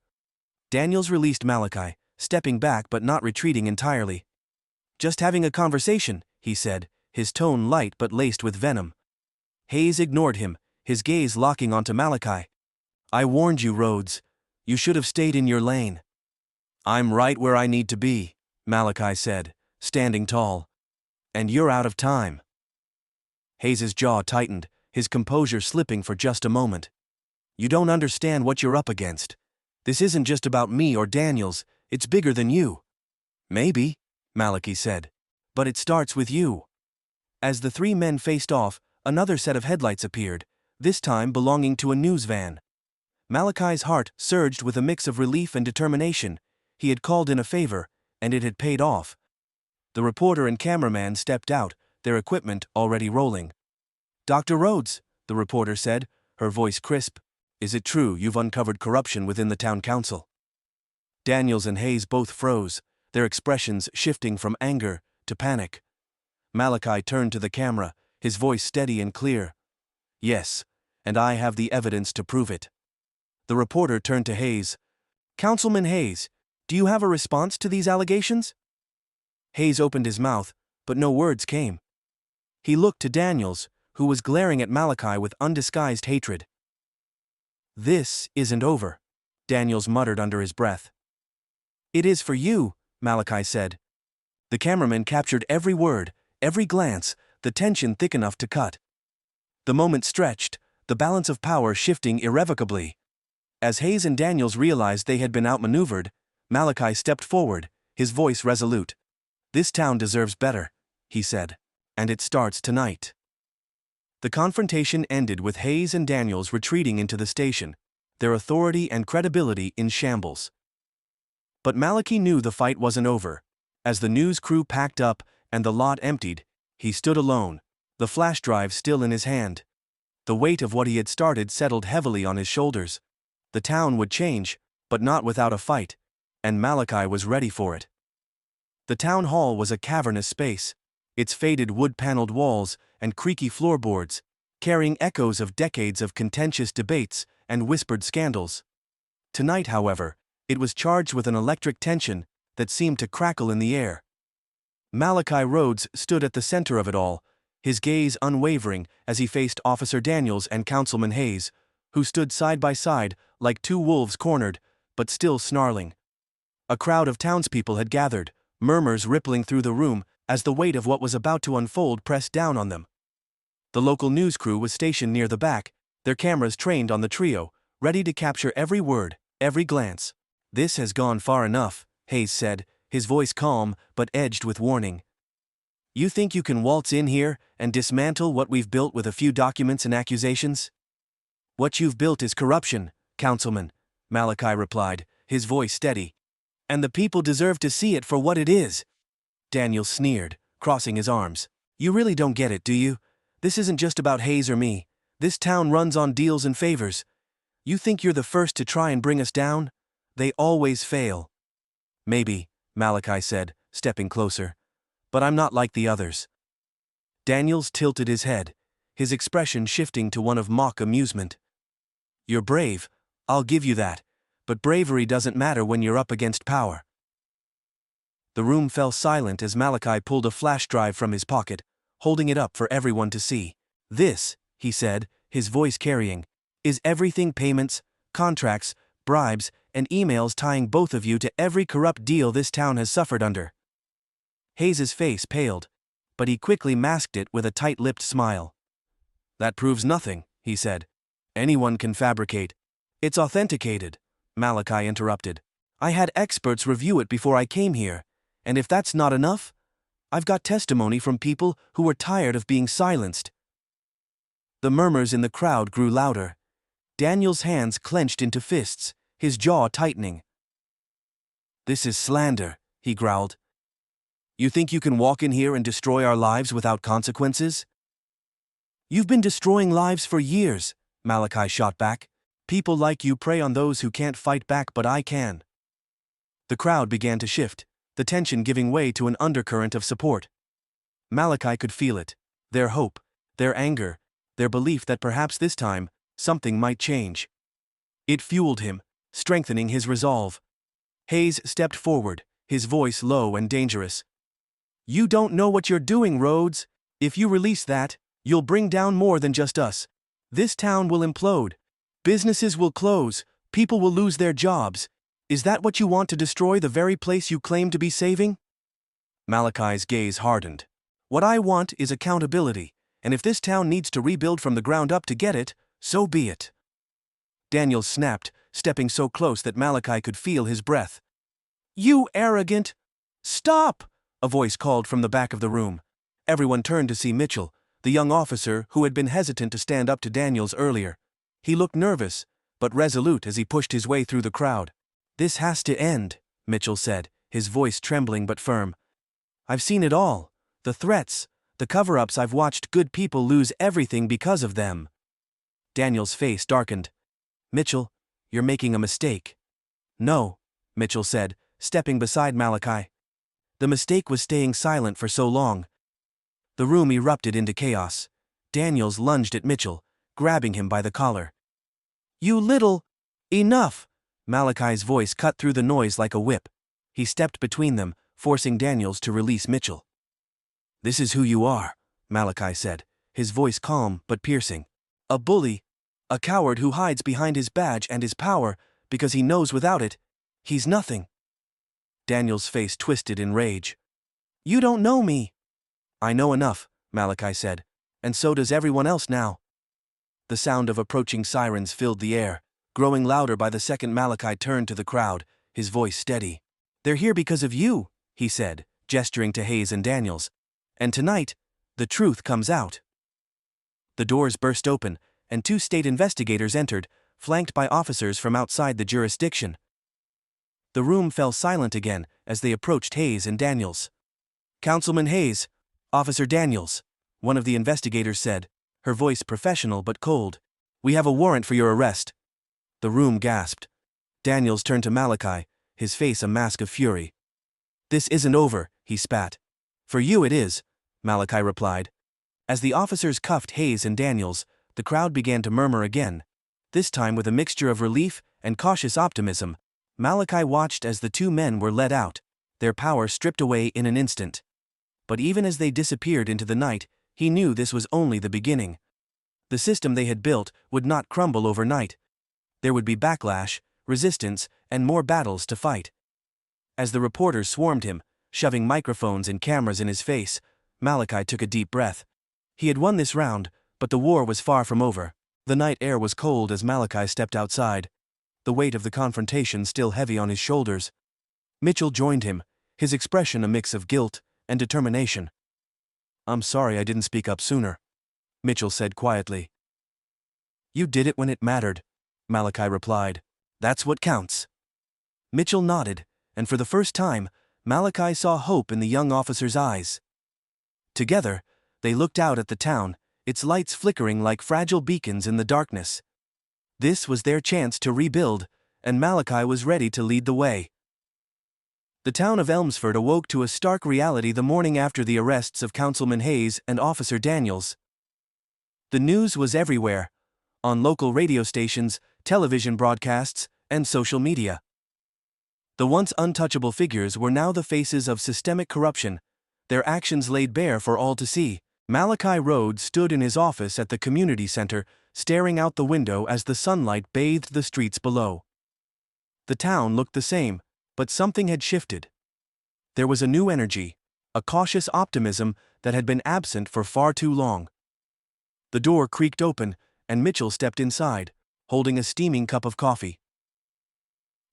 Daniels released Malachi, stepping back but not retreating entirely. "Just having a conversation," he said, his tone light but laced with venom. Hayes ignored him, his gaze locking onto Malachi. "I warned you, Rhodes. You should have stayed in your lane." "I'm right where I need to be," Malachi said, standing tall. "And you're out of time." Hayes' jaw tightened, his composure slipping for just a moment. "You don't understand what you're up against. This isn't just about me or Daniels, it's bigger than you." "Maybe," Malachi said. But it starts with you. As the three men faced off, another set of headlights appeared, this time belonging to a news van. Malachi's heart surged with a mix of relief and determination. He had called in a favor, and it had paid off. The reporter and cameraman stepped out, their equipment already rolling. "Dr. Rhodes," the reporter said, her voice crisp, "is it true you've uncovered corruption within the town council?" Daniels and Hayes both froze, their expressions shifting from anger to panic. Malachi turned to the camera, his voice steady and clear. "Yes, and I have the evidence to prove it." The reporter turned to Hayes. "Councilman Hayes, do you have a response to these allegations?" Hayes opened his mouth, but no words came. He looked to Daniels, who was glaring at Malachi with undisguised hatred. "This isn't over," Daniels muttered under his breath. "It is for you," Malachi said. The cameraman captured every word, every glance, the tension thick enough to cut. The moment stretched, the balance of power shifting irrevocably. As Hayes and Daniels realized they had been outmaneuvered, Malachi stepped forward, his voice resolute. "This town deserves better," he said. "And it starts tonight." The confrontation ended with Hayes and Daniels retreating into the station, their authority and credibility in shambles. But Malachi knew the fight wasn't over. As the news crew packed up and the lot emptied, he stood alone, the flash drive still in his hand. The weight of what he had started settled heavily on his shoulders. The town would change, but not without a fight, and Malachi was ready for it. The town hall was a cavernous space, its faded wood-paneled walls and creaky floorboards, carrying echoes of decades of contentious debates and whispered scandals. Tonight, however, it was charged with an electric tension that seemed to crackle in the air. Malachi Rhodes stood at the center of it all, his gaze unwavering as he faced Officer Daniels and Councilman Hayes, who stood side by side like two wolves cornered, but still snarling. A crowd of townspeople had gathered, murmurs rippling through the room as the weight of what was about to unfold pressed down on them. The local news crew was stationed near the back, their cameras trained on the trio, ready to capture every word, every glance. "This has gone far enough," Hayes said, his voice calm but edged with warning. "You think you can waltz in here and dismantle what we've built with a few documents and accusations?" "What you've built is corruption, Councilman," Malachi replied, his voice steady. "And the people deserve to see it for what it is." Daniel sneered, crossing his arms. "You really don't get it, do you? This isn't just about Hayes or me. This town runs on deals and favors. You think you're the first to try and bring us down? They always fail." "Maybe," Malachi said, stepping closer. "But I'm not like the others." Daniels tilted his head, his expression shifting to one of mock amusement. "You're brave, I'll give you that, but bravery doesn't matter when you're up against power." The room fell silent as Malachi pulled a flash drive from his pocket, holding it up for everyone to see. "This," he said, his voice carrying, "is everything: payments, contracts, bribes, and emails tying both of you to every corrupt deal this town has suffered under." Hayes's face paled, but he quickly masked it with a tight-lipped smile. "That proves nothing," he said. "Anyone can fabricate." "It's authenticated," Malachi interrupted. "I had experts review it before I came here, and if that's not enough, I've got testimony from people who were tired of being silenced." The murmurs in the crowd grew louder. Daniel's hands clenched into fists, his jaw tightening. "This is slander," he growled. "You think you can walk in here and destroy our lives without consequences?" "You've been destroying lives for years," Malachi shot back. "People like you prey on those who can't fight back, but I can." The crowd began to shift, the tension giving way to an undercurrent of support. Malachi could feel it, their hope, their anger, their belief that perhaps this time, something might change. It fueled him, strengthening his resolve. Hayes stepped forward, his voice low and dangerous. "You don't know what you're doing, Rhodes. If you release that, you'll bring down more than just us. This town will implode. Businesses will close, people will lose their jobs. Is that what you want, to destroy the very place you claim to be saving?" Malachi's gaze hardened. "What I want is accountability, and if this town needs to rebuild from the ground up to get it, so be it." Daniel snapped, stepping so close that Malachi could feel his breath. "You arrogant—" "Stop!" a voice called from the back of the room. Everyone turned to see Mitchell, the young officer who had been hesitant to stand up to Daniels earlier. He looked nervous, but resolute as he pushed his way through the crowd. "This has to end," Mitchell said, his voice trembling but firm. "I've seen it all. The threats, the cover-ups. I've watched good people lose everything because of them." Daniels' face darkened. "Mitchell, you're making a mistake." "No," Mitchell said, stepping beside Malachi. "The mistake was staying silent for so long." The room erupted into chaos. Daniels lunged at Mitchell, grabbing him by the collar. "You little—" "Enough!" Malachi's voice cut through the noise like a whip. He stepped between them, forcing Daniels to release Mitchell. "This is who you are," Malachi said, his voice calm but piercing. "A bully. A coward who hides behind his badge and his power, because he knows without it, he's nothing." Daniel's face twisted in rage. "You don't know me." "I know enough," Malachi said, "and so does everyone else now." The sound of approaching sirens filled the air, growing louder by the second Malachi turned to the crowd, his voice steady. "They're here because of you," he said, gesturing to Hayes and Daniels. "And tonight, the truth comes out." The doors burst open, and 2 state investigators entered, flanked by officers from outside the jurisdiction. The room fell silent again as they approached Hayes and Daniels. "Councilman Hayes, Officer Daniels," one of the investigators said, her voice professional but cold. "We have a warrant for your arrest." The room gasped. Daniels turned to Malachi, his face a mask of fury. "This isn't over," he spat. "For you it is," Malachi replied. As the officers cuffed Hayes and Daniels, the crowd began to murmur again. This time with a mixture of relief and cautious optimism, Malachi watched as the 2 men were let out, their power stripped away in an instant. But even as they disappeared into the night, he knew this was only the beginning. The system they had built would not crumble overnight. There would be backlash, resistance, and more battles to fight. As the reporters swarmed him, shoving microphones and cameras in his face, Malachi took a deep breath. He had won this round, but the war was far from over. The night air was cold as Malachi stepped outside, the weight of the confrontation still heavy on his shoulders. Mitchell joined him, his expression a mix of guilt and determination. "I'm sorry I didn't speak up sooner," Mitchell said quietly. "You did it when it mattered," Malachi replied. "That's what counts." Mitchell nodded, and for the first time, Malachi saw hope in the young officer's eyes. Together, they looked out at the town, its lights flickering like fragile beacons in the darkness. This was their chance to rebuild, and Malachi was ready to lead the way. The town of Elmsford awoke to a stark reality the morning after the arrests of Councilman Hayes and Officer Daniels. The news was everywhere, on local radio stations, television broadcasts, and social media. The once untouchable figures were now the faces of systemic corruption, their actions laid bare for all to see. Malachi Rhodes stood in his office at the community center, staring out the window as the sunlight bathed the streets below. The town looked the same, but something had shifted. There was a new energy, a cautious optimism that had been absent for far too long. The door creaked open, and Mitchell stepped inside, holding a steaming cup of coffee.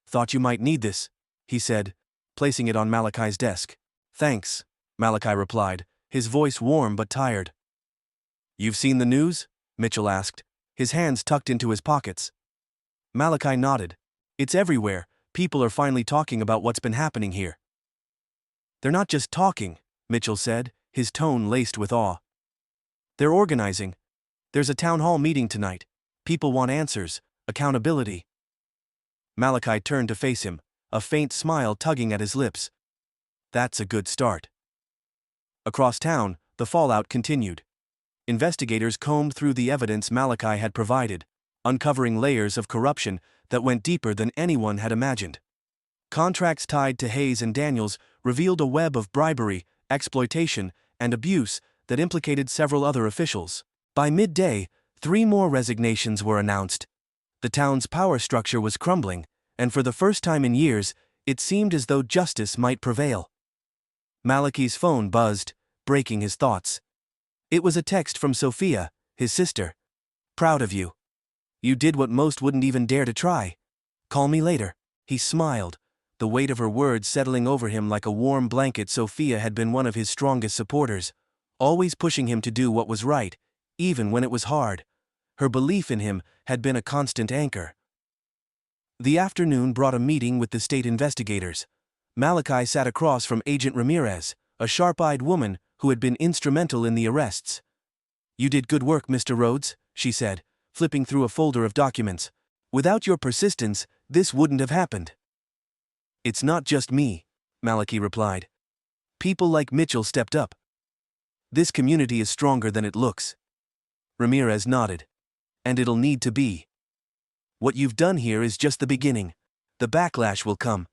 "Thought you might need this," he said, placing it on Malachi's desk. "Thanks," Malachi replied, his voice warm but tired. "You've seen the news?" Mitchell asked, his hands tucked into his pockets. Malachi nodded. "It's everywhere. People are finally talking about what's been happening here." "They're not just talking," Mitchell said, his tone laced with awe. "They're organizing. There's a town hall meeting tonight. People want answers, accountability." Malachi turned to face him, a faint smile tugging at his lips. "That's a good start." Across town, the fallout continued. Investigators combed through the evidence Malachi had provided, uncovering layers of corruption that went deeper than anyone had imagined. Contracts tied to Hayes and Daniels revealed a web of bribery, exploitation, and abuse that implicated several other officials. By midday, 3 more resignations were announced. The town's power structure was crumbling, and for the first time in years, it seemed as though justice might prevail. Malachi's phone buzzed, breaking his thoughts. It was a text from Sophia, his sister. "Proud of you. You did what most wouldn't even dare to try. Call me later." He smiled, the weight of her words settling over him like a warm blanket. Sophia had been one of his strongest supporters, always pushing him to do what was right, even when it was hard. Her belief in him had been a constant anchor. The afternoon brought a meeting with the state investigators. Malachi sat across from Agent Ramirez, a sharp-eyed woman who had been instrumental in the arrests. "You did good work, Mr. Rhodes," she said, flipping through a folder of documents. "Without your persistence, this wouldn't have happened." "It's not just me," Malachi replied. "People like Mitchell stepped up. This community is stronger than it looks." Ramirez nodded. "And it'll need to be. What you've done here is just the beginning. The backlash will come.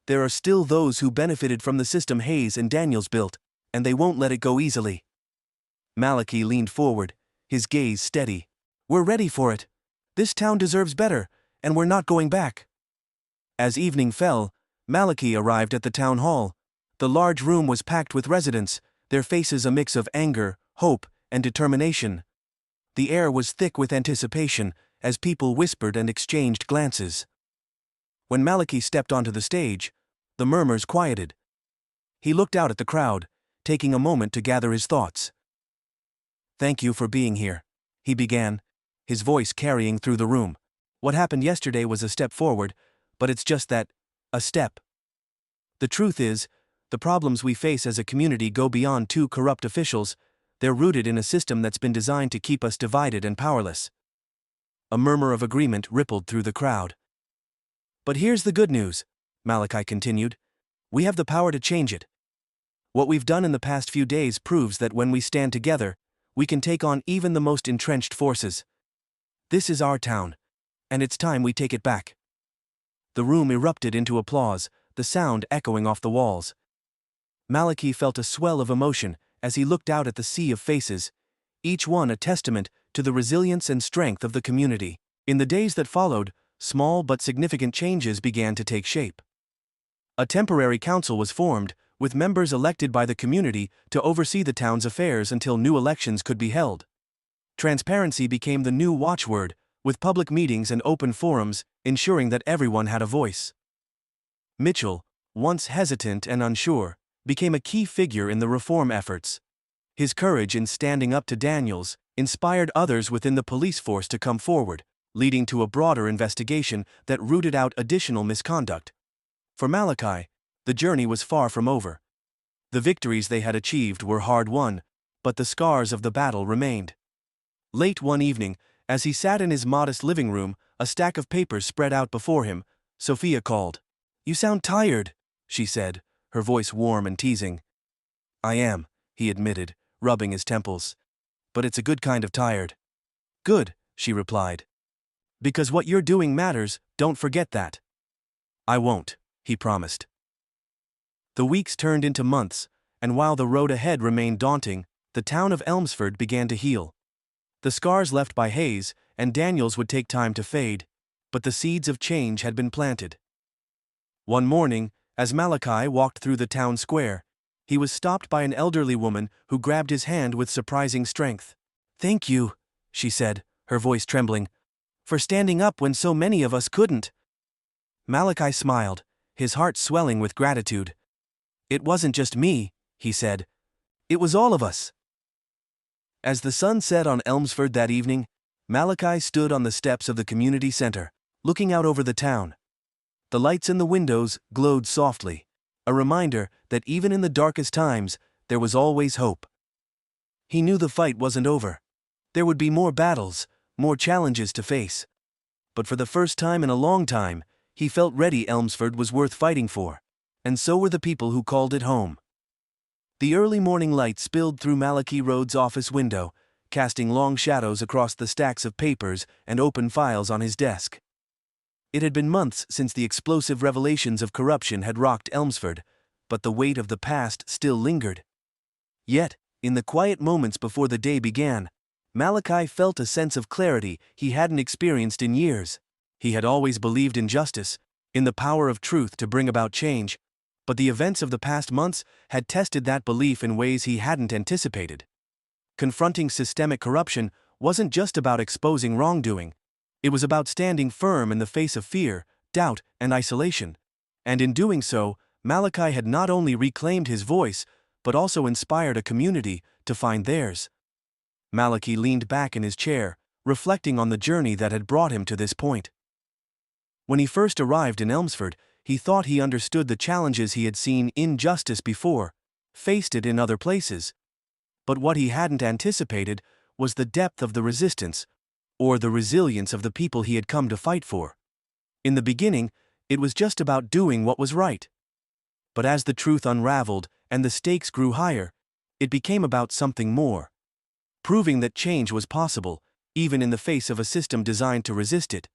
There are still those who benefited from the system Hayes and Daniels built, and they won't let it go easily." Malachi leaned forward, his gaze steady. "We're ready for it. This town deserves better, and we're not going back." As evening fell, Malachi arrived at the town hall. The large room was packed with residents, their faces a mix of anger, hope, and determination. The air was thick with anticipation, as people whispered and exchanged glances. When Malachi stepped onto the stage, the murmurs quieted. He looked out at the crowd, taking a moment to gather his thoughts. "Thank you for being here," he began, his voice carrying through the room. "What happened yesterday was a step forward, but it's just that, a step. The truth is, the problems we face as a community go beyond two corrupt officials. They're rooted in a system that's been designed to keep us divided and powerless." A murmur of agreement rippled through the crowd. "But here's the good news," Malachi continued. "We have the power to change it. What we've done in the past few days proves that when we stand together, we can take on even the most entrenched forces. This is our town, and it's time we take it back." The room erupted into applause, the sound echoing off the walls. Malachi felt a swell of emotion as he looked out at the sea of faces, each one a testament to the resilience and strength of the community. In the days that followed, small but significant changes began to take shape. A temporary council was formed, with members elected by the community to oversee the town's affairs until new elections could be held. Transparency became the new watchword, with public meetings and open forums ensuring that everyone had a voice. Mitchell, once hesitant and unsure, became a key figure in the reform efforts. His courage in standing up to Daniels inspired others within the police force to come forward, leading to a broader investigation that rooted out additional misconduct. For Malachi, the journey was far from over. The victories they had achieved were hard-won, but the scars of the battle remained. Late one evening, as he sat in his modest living room, a stack of papers spread out before him, Sophia called. "You sound tired," she said, her voice warm and teasing. "I am," he admitted, rubbing his temples. "But it's a good kind of tired." "Good," she replied. "Because what you're doing matters, don't forget that." "I won't," he promised. The weeks turned into months, and while the road ahead remained daunting, the town of Elmsford began to heal. The scars left by Hayes and Daniels would take time to fade, but the seeds of change had been planted. One morning, as Malachi walked through the town square, he was stopped by an elderly woman who grabbed his hand with surprising strength. "Thank you," she said, her voice trembling, "for standing up when so many of us couldn't." Malachi smiled, his heart swelling with gratitude. "It wasn't just me," he said. "It was all of us." As the sun set on Elmsford that evening, Malachi stood on the steps of the community center, looking out over the town. The lights in the windows glowed softly, a reminder that even in the darkest times, there was always hope. He knew the fight wasn't over. There would be more battles, more challenges to face. But for the first time in a long time, he felt ready. Elmsford was worth fighting for, and so were the people who called it home. The early morning light spilled through Malachi Rhodes' office window, casting long shadows across the stacks of papers and open files on his desk. It had been months since the explosive revelations of corruption had rocked Elmsford, but the weight of the past still lingered. Yet, in the quiet moments before the day began, Malachi felt a sense of clarity he hadn't experienced in years. He had always believed in justice, in the power of truth to bring about change, but the events of the past months had tested that belief in ways he hadn't anticipated. Confronting systemic corruption wasn't just about exposing wrongdoing. It was about standing firm in the face of fear, doubt, and isolation. And in doing so, Malachi had not only reclaimed his voice, but also inspired a community to find theirs. Malachi leaned back in his chair, reflecting on the journey that had brought him to this point. When he first arrived in Elmsford, he thought he understood the challenges he had seen in justice before, faced it in other places. But what he hadn't anticipated was the depth of the resistance, or the resilience of the people he had come to fight for. In the beginning, it was just about doing what was right. But as the truth unraveled and the stakes grew higher, it became about something more. Proving that change was possible, even in the face of a system designed to resist it.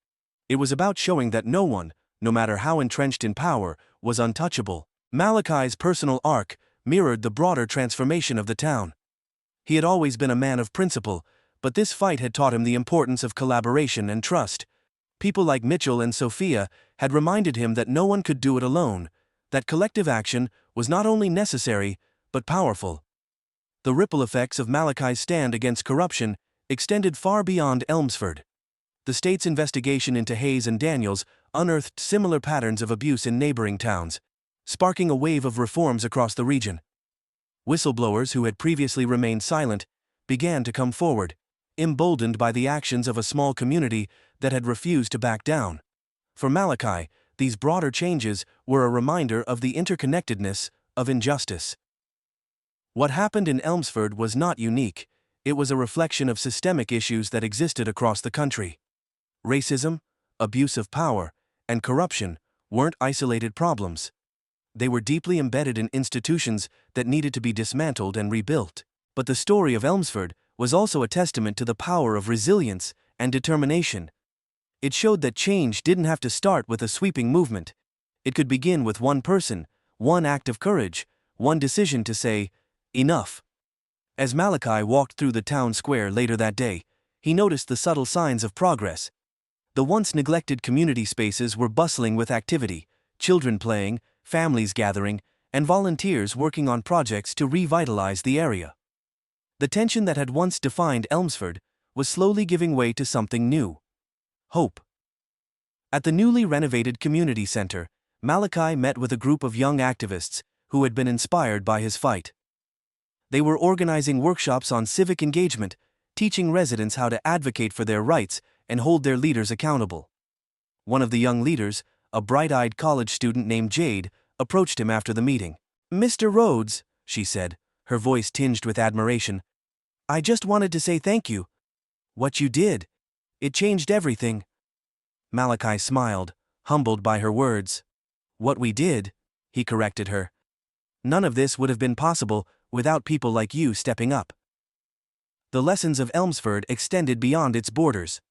It was about showing that no one, no matter how entrenched in power, was untouchable. Malachi's personal arc mirrored the broader transformation of the town. He had always been a man of principle, but this fight had taught him the importance of collaboration and trust. People like Mitchell and Sophia had reminded him that no one could do it alone, that collective action was not only necessary, but powerful. The ripple effects of Malachi's stand against corruption extended far beyond Elmsford. The state's investigation into Hayes and Daniels unearthed similar patterns of abuse in neighboring towns, sparking a wave of reforms across the region. Whistleblowers who had previously remained silent began to come forward, emboldened by the actions of a small community that had refused to back down. For Malachi, these broader changes were a reminder of the interconnectedness of injustice. What happened in Elmsford was not unique, it was a reflection of systemic issues that existed across the country. Racism, abuse of power, and corruption weren't isolated problems. They were deeply embedded in institutions that needed to be dismantled and rebuilt. But the story of Elmsford was also a testament to the power of resilience and determination. It showed that change didn't have to start with a sweeping movement. It could begin with one person, one act of courage, one decision to say, "Enough." As Malachi walked through the town square later that day, he noticed the subtle signs of progress. The once neglected community spaces were bustling with activity, children playing, families gathering, and volunteers working on projects to revitalize the area. The tension that had once defined Elmsford was slowly giving way to something new: hope. At the newly renovated community center, Malachi met with a group of young activists who had been inspired by his fight. They were organizing workshops on civic engagement, teaching residents how to advocate for their rights and hold their leaders accountable. One of the young leaders, a bright-eyed college student named Jade, approached him after the meeting. "Mr. Rhodes," she said, her voice tinged with admiration, "I just wanted to say thank you. What you did, it changed everything." Malachi smiled, humbled by her words. "What we did," he corrected her. "None of this would have been possible without people like you stepping up." The lessons of Elmsford extended beyond its borders.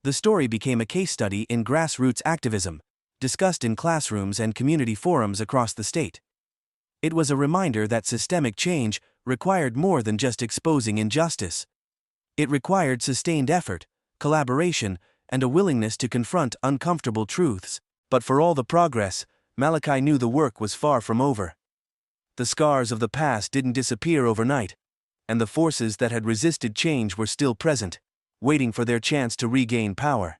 The story became a case study in grassroots activism, discussed in classrooms and community forums across the state. It was a reminder that systemic change required more than just exposing injustice. It required sustained effort, collaboration, and a willingness to confront uncomfortable truths. But for all the progress, Malachi knew the work was far from over. The scars of the past didn't disappear overnight, and the forces that had resisted change were still present, waiting for their chance to regain power.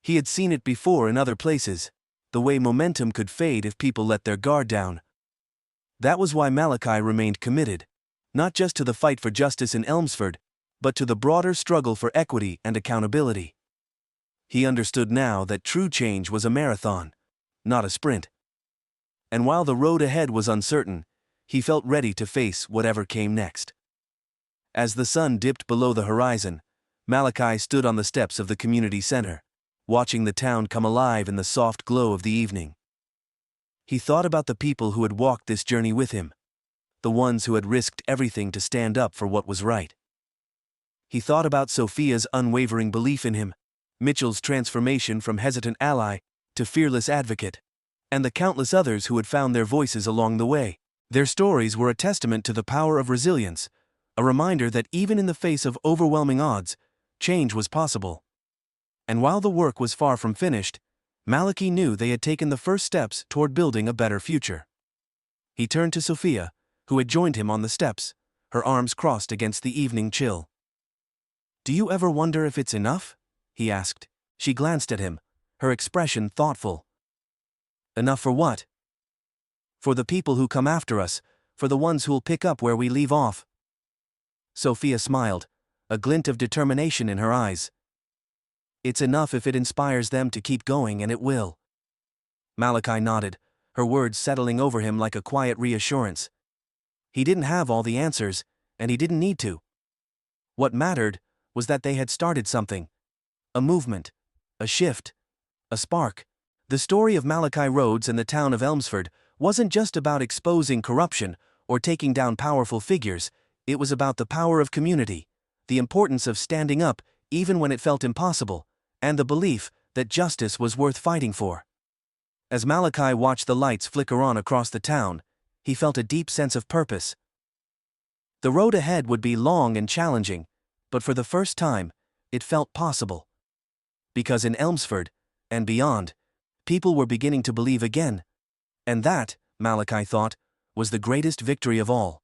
He had seen it before in other places, the way momentum could fade if people let their guard down. That was why Malachi remained committed, not just to the fight for justice in Elmsford, but to the broader struggle for equity and accountability. He understood now that true change was a marathon, not a sprint. And while the road ahead was uncertain, he felt ready to face whatever came next. As the sun dipped below the horizon, Malachi stood on the steps of the community center, watching the town come alive in the soft glow of the evening. He thought about the people who had walked this journey with him, the ones who had risked everything to stand up for what was right. He thought about Sophia's unwavering belief in him, Mitchell's transformation from hesitant ally to fearless advocate, and the countless others who had found their voices along the way. Their stories were a testament to the power of resilience, a reminder that even in the face of overwhelming odds, change was possible. And while the work was far from finished, Malachi knew they had taken the first steps toward building a better future. He turned to Sophia, who had joined him on the steps, her arms crossed against the evening chill. "Do you ever wonder if it's enough?" he asked. She glanced at him, her expression thoughtful. Enough for what? For the people who come after us, for the ones who'll pick up where we leave off. Sophia smiled, a glint of determination in her eyes. It's enough if it inspires them to keep going, and it will. Malachi nodded, her words settling over him like a quiet reassurance. He didn't have all the answers, and he didn't need to. What mattered was that they had started something. A movement. A shift. A spark. The story of Malachi Rhodes and the town of Elmsford wasn't just about exposing corruption or taking down powerful figures, it was about the power of community, the importance of standing up even when it felt impossible, and the belief that justice was worth fighting for. As Malachi watched the lights flicker on across the town, he felt a deep sense of purpose. The road ahead would be long and challenging, but for the first time, it felt possible. Because in Elmsford, and beyond, people were beginning to believe again. And that, Malachi thought, was the greatest victory of all.